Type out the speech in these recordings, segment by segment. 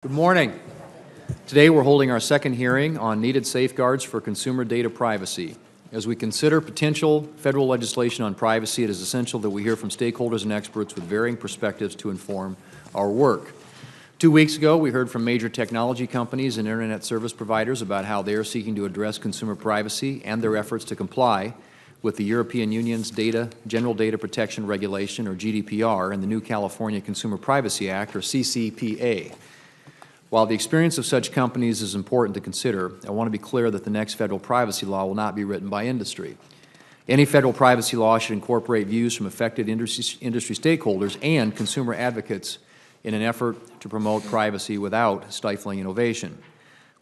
Good morning. Today we're holding our second hearing on needed safeguards for consumer data privacy. As we consider potential federal legislation on privacy, it is essential that we hear from stakeholders and experts with varying perspectives to inform our work. 2 weeks ago, we heard from major technology companies and Internet service providers about how they are seeking to address consumer privacy and their efforts to comply with the European Union's General Data Protection Regulation, or GDPR, and the new California Consumer Privacy Act, or CCPA. While the experience of such companies is important to consider, I want to be clear that the next federal privacy law will not be written by industry. Any federal privacy law should incorporate views from affected industry stakeholders and consumer advocates in an effort to promote privacy without stifling innovation.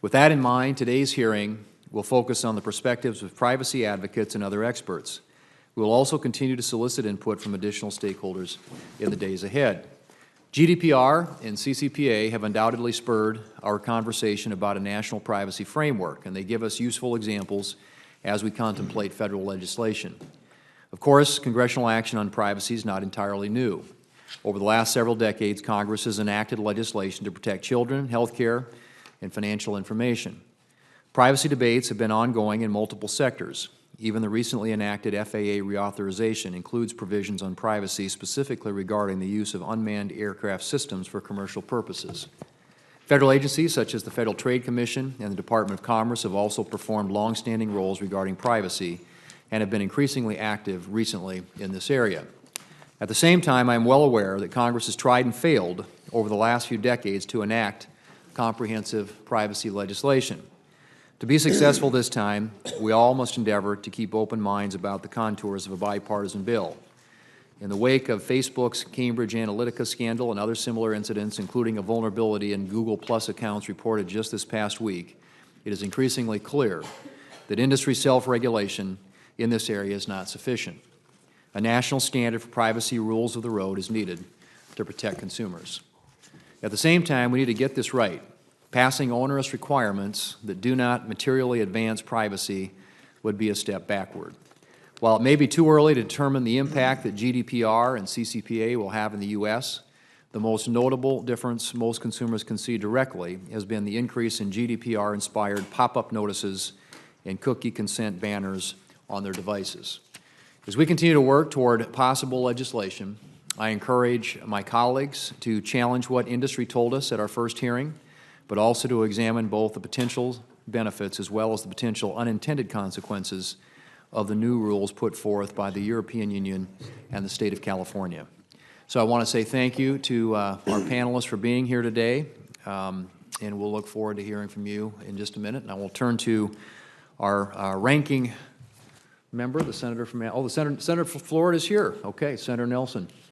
With that in mind, today's hearing will focus on the perspectives of privacy advocates and other experts. We will also continue to solicit input from additional stakeholders in the days ahead. GDPR and CCPA have undoubtedly spurred our conversation about a national privacy framework, and they give us useful examples as we contemplate federal legislation. Of course, congressional action on privacy is not entirely new. Over the last several decades, Congress has enacted legislation to protect children, health care, and financial information. Privacy debates have been ongoing in multiple sectors. Even the recently enacted FAA reauthorization includes provisions on privacy, specifically regarding the use of unmanned aircraft systems for commercial purposes. Federal agencies such as the Federal Trade Commission and the Department of Commerce have also performed long-standing roles regarding privacy and have been increasingly active recently in this area. At the same time, I am well aware that Congress has tried and failed over the last few decades to enact comprehensive privacy legislation. To be successful this time, we all must endeavor to keep open minds about the contours of a bipartisan bill. In the wake of Facebook's Cambridge Analytica scandal and other similar incidents, including a vulnerability in Google Plus accounts reported just this past week, it is increasingly clear that industry self-regulation in this area is not sufficient. A national standard for privacy rules of the road is needed to protect consumers. At the same time, we need to get this right. Passing onerous requirements that do not materially advance privacy would be a step backward. While it may be too early to determine the impact that GDPR and CCPA will have in the U.S., the most notable difference most consumers can see directly has been the increase in GDPR-inspired pop-up notices and cookie consent banners on their devices. As we continue to work toward possible legislation, I encourage my colleagues to challenge what industry told us at our first hearing, but also to examine both the potential benefits as well as the potential unintended consequences of the new rules put forth by the European Union and the state of California. So I want to say thank you to our panelists for being here today, and we'll look forward to hearing from you in just a minute. And I will turn to our ranking member, the senator from, Senator from Florida is here. Okay, Senator Nelson.